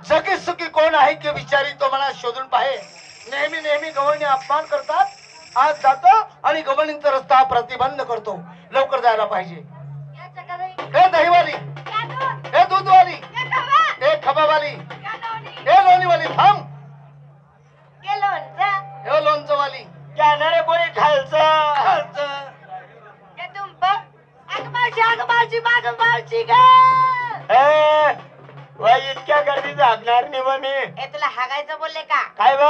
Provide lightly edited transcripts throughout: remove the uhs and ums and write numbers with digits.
जगी सुखी कोण आहे की विचारी तो मला शोधून पाहे. नेहमी नेहमी गवळणी अपमान करतात. आज जातो आणि गवळणीचा रस्ता प्रतिबंध करतो. लवकर जायला पाहिजे. हे दहीवाली, हे दूधवाली, हे खबावाली, हे लोणीवाली थांब. हे लोणचंवाली जाणारे कोणी खालचं खालचं. इतक्या गर्दी जागणार नाही बा मी. हे तुला हागायचं बोलले का? काय बा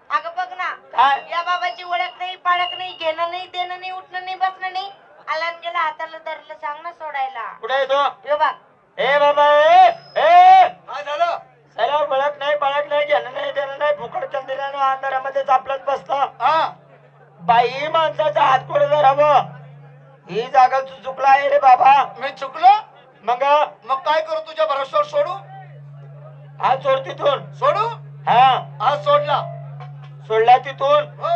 अगं बघ ना, काय या बाबाची ओळख नाही, पाळख नाही, घेणं नाही, देणं नाही, उठणं नाही, बसणं नाही. आला न गेला, हाताला धरलं, सांग ना सोडायला. कुठे येतो यो बघ, ए बाबा ए काय झालं? सर ओळख नाही पळख नाही घेणं नाही देणं नाही फुकट चंदिरानं अंधारामध्ये चापलत बसता. हा बाई माणसाचा हात पुढे धरावं. ही जागा तू चुकला आहे रे बाबा. मी चुकलो. मग मग काय करू? तुझ्या भरोश्यावर सोडू? हात सोड तिथून. सोडू? हा आज सोडला. सोडला तिथून हो.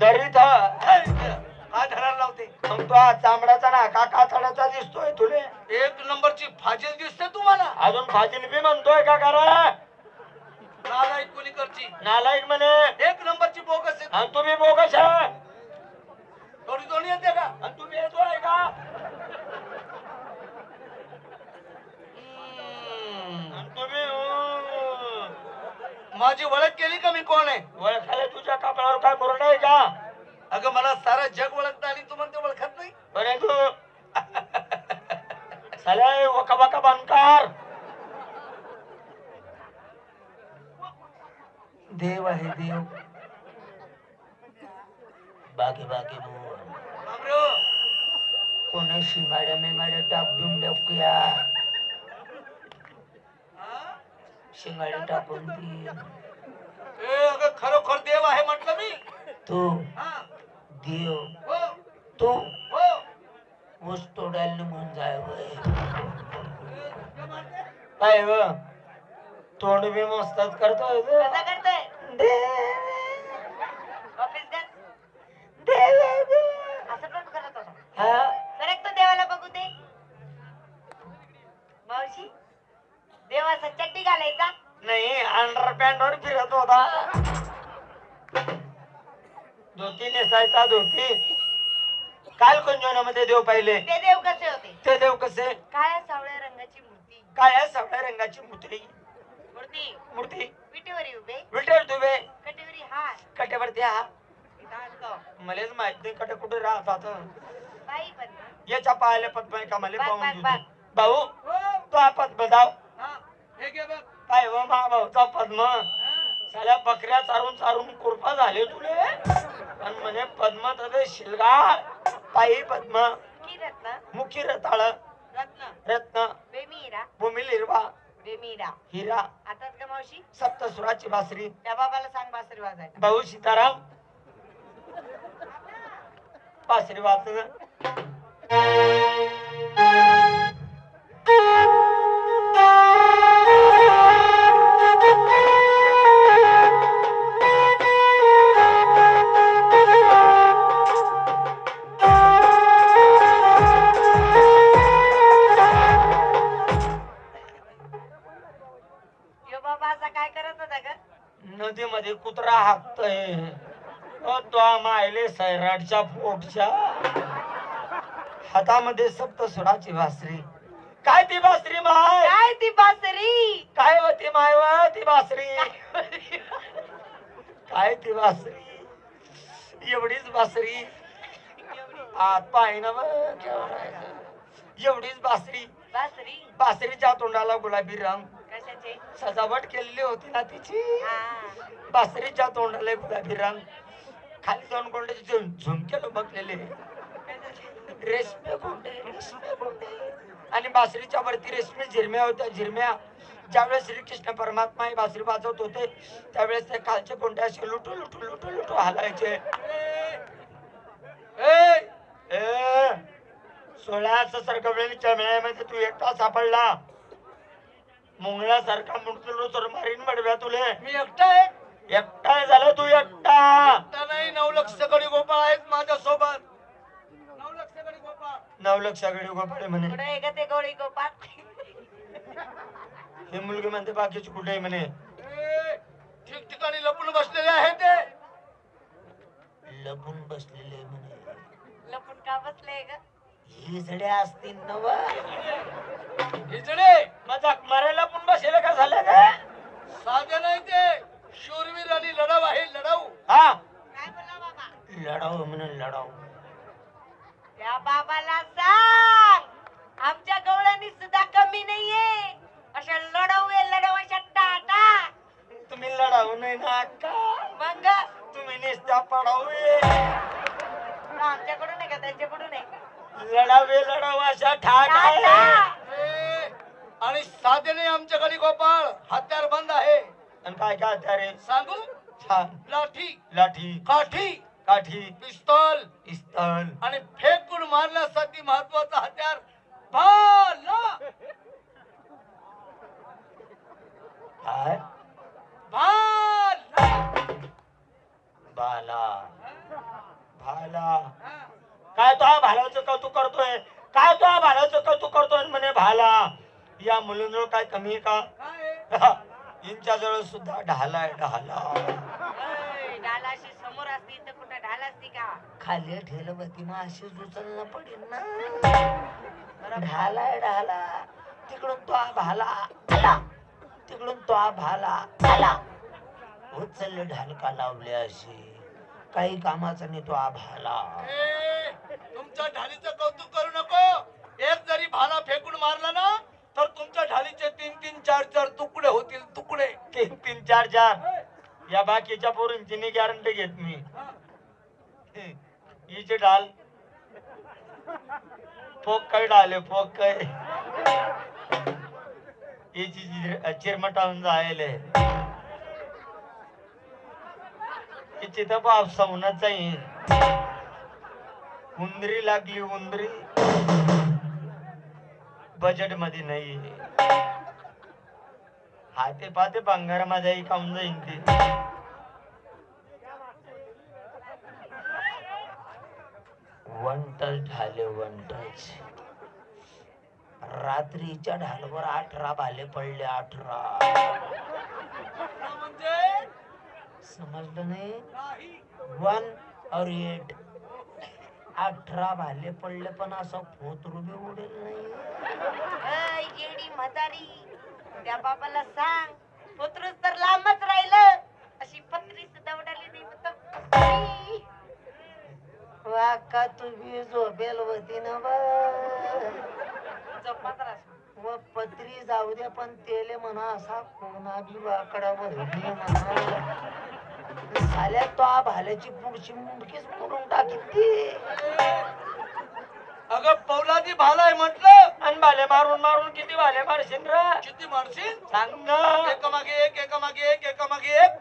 दरीत काय धरायला लावते? मग तो हा चामडाचा ना का कातडाचा दिसतोय तुले. एक नंबरची फाजील दिसते तुम्हाला. अजून फाजील बी म्हणतोय का करा. नालायक कोणी करची. नालायक म्हणे. एक नंबरची बोगस आहे. आणि तुम्ही बोगस आहे. थोडी दोन्ही येते का? आणि तुम्ही येतोय का. आणि तुम्ही माझी ओळख केली का मी कोण आहे? ओळखायला तुझ्या कपाळावर काय मुरड आहे का. अगं मला सारं जग ओळखतं आणि तू म्हणते ओळखत नाही. बरे तू साले वका बका बनकार. देव आहे देव. बाकी बाकी मोर बाबरो, कोणा शिंगाड्या मेंगाड्या टाकून डबक्या शिंगाड्या टाकून ती. ए अगं खरोखर देव आहे म्हटलं मी. तू हा. देव हो. तू हो. ऊस तोडायला म्हणून जाय वय काय म्हणते? काय व तोंड बी मस्तच करतोय कसा करतोय? ऑफिस कर. असं पण करत होता. हा करेक्ट, तो देवाला बघू दे. मावशी, देवाचा चड्डी घालायचा. नाही अंडर पॅन्टवर फिरत होता. धोती नेसायचा धोती. काल कंजोनामध्ये देव पाहिले. ते देव कसे होते? ते देव कसे. काळ्या सावळ्या रंगाची मूर्ती. काळ्या सावळ्या रंगाची मूर्ती विटेवर उभे, विटेवर तुबे कटेवरी हात, कट्यावरती हा. इथं हात. मलाच माहित नाही कटे कुठे राहतात. बाई पण याच्या पायाला पद्म आहे का मला बघ, पाहून बघ, देतो. बघ. भाऊ हो. तो हा पद्म दाव हा. हे घे बघ. काय व मा भाऊचा पद्म. साल्या बकऱ्या चारून चारून कुरपा झाले तुले. आणि म्हणे पद्म तसे शिलगार पायी पद्म की रत्न, मुखी रताळ रत्न, रत्न बेमीरा, भूमी लिरवा बेमीरा. हिरा आतात का मावशी? सप्तसुराची बासरी. त्या बाबाला सांग बासरी वाजायला. भाऊ सीताराम बासरी वाजत. यो बाबा असा काय करत होता ग? नदीमध्ये कुत्रा हाकतय. तो मायले सैराटच्या पोटच्या हातामध्ये सप्तसुराची बासरी. काय ती बासरी माय. काय ती बासरी? काय होती माय व ती बासरी. काय ती बासरी. एवढीच बासरी. हात पाय ना एवढीच बासरी. बासरी बासरीच्या तोंडाला गुलाबी रंग. कशाचे? सजावट केलेली होती ना तिची. हा. बासरीच्या तोंडाला गुलाबी रंग. खाली दोन गोंड्याचे झुमके लोबकलेले. रेशमी गोंडे आणि बासरीच्या वरती रेशमी झिरम्या होत्या. झिरम्या ज्यावेळेस श्रीकृष्ण परमात्मा ही बासरी वाजवत होते त्यावेळेस ते खालचे गोंडे असे लुटू लुटू लुटू लुटू हालायचे. सोळाचं सरकवलेल्या मेळ्यामध्ये तू एकटा सापडला. मुंगळ्यासारखा मुंडलो तर मारीन बडव्या तुले. मी एकटा आहे. एकटा झाला तू एकटा. एकटा नाही, 9 लक्ष गडी गोपाळ आहेत माझ्या सोबत. 9 लक्ष गडी गोपाळ. 9 लक्ष गडी गोपाळे म्हणे. कुठे आहे ग ते गवळी गोपाळ? हे मुलगी म्हणते बाकीची कुठे आहे म्हणे. ठिकठिकाणी लपून बसलेले आहे ते. लपून बसलेले म्हणे. लपून का बसले ग? हिजडे असतील नव. हिजडे मजाक मारायला पण बसेल का झालं का? साधे नाही ते, शूरवीर आणि लढाऊ आहे. लढाऊ. हा काय बोला बाबा? लढाऊ म्हणून लढाऊ. त्या बाबाला सांग आमच्या गवळणी सुद्धा कमी नाहीये. अशा लढवू अशा टाटा. तुम्ही लढाऊ नाही ना अक्का, मग तुम्ही निस्त्या पडाऊ. आमच्याकडून आहे का त्यांच्याकडून आहे? लढाऊ अशा ठाक आहे. टाटा. आणि साधे नाही आमच्या गली गोपाळ. हत्यार बंद आहे. आणि काय काय हत्यारे सांगू? छान. लाठी, लाठी, काठी, काठी, पिस्तॉल पिस्तल आणि फेकून मारण्यासाठी महत्वाचा हत्यार भाला. काय भाला. बाला भाला. काय तो हा भालाचं कौतुक करतोय? काय तो हा भालाचं कौतुक करतोय म्हणे भाला? या मुलींजवळ काय कमी आहे का? काय? यांच्या जवळ सुद्धा ढाला आहे. ढाला ढालाशी समोर असती तर कुठं ढाल असती का? खाली ठेलवती ना अशी उचलणं पडेल ना. ढाला आहे ढाला. तिकडून तो हा भाला आला, तिकडून तो हा भाला आला. उचलले ढालका लावले अशी. काही कामाचा नाही तो हा भाला. तुमच्या ढालीचं कौतुक करू नको. एक जरी भाला फेकून मारला ना तर तुमच्या ढालीचे 3-3, 4-4 तुकडे होतील. तुकडे 3-3, 4-4. या बाकीच्या पोरींची नाही गॅरंटी घेत मी. हिचे ढाल फोक काय ढाले फोक काय हिची चिरमटावून जायले. हिची तर बाप सवनच जाईन. उंदरी लागली उंदरी. बजेट मध्ये नाही. हाते पाते भंगार माझ्या काऊन जाईन ते. One touch Dhale one touch. रात्रीच्या ढालवर 18 भाले पडले. 18 म्हणजे समजलं नाही? 1 और 8 18 भाले पडले पण असं फोतरू बी उडेल नाही. येडी म्हातारी. त्या बाबाला सांग पुत्रच तर लांबच राहिलं. अशी पत्री सुद्धा उडाली नाही. वाका तुम्ही झोपेल होती ना व पत्री जाऊ द्या पण तेले म्हणा असा कोणा बी वाकडावर म्हणा. झाल्या तो आ भाल्याची पुढची मुंडकीच मोडून टाकी ती. अगं पौलादी भाला आहे म्हटलं. आणि भाले मारून मारून किती भाले मारशील रे? किती मारशील? सांग ना. एकामागे एक, एकामागे एक, एकामागे एक.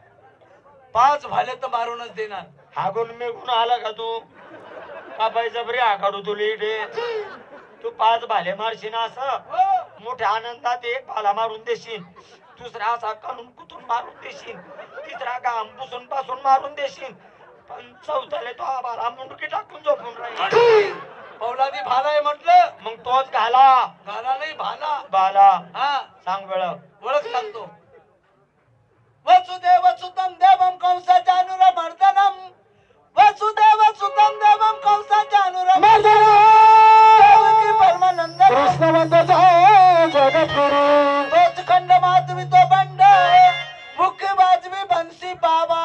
5 भाले तर मारूनच देणार. हागून मेघून आला का तू? कापायचा बरी आकाडू तुला इथे. तू 5 भाले मारशील असं मोठ्या आनंदात एक भाला मारून देशील. दुसरा असा काढून कुठून मारून देशील. तिसरा घाम पुसून पासून मारून देशील. पण चौथ्याला तो हा भाला मुंडकी टाकून झोपून राहील. पौलादी भाला आहे म्हटलं. मग तोच घाला. भाला नाही भाला. बाला हा सांग वेळ. ओळख सांगतो. वसुदेव सुतं देवं कंसचानुरमर्दनम्. वसुदेव सुतं देवं कंसचानुरमर्दनम्. परमानंद कृष्णवंदचा जगद्गुरु. तोच खंड माधवी तो बंड. मुख्य वाजवी बंसी बाबा.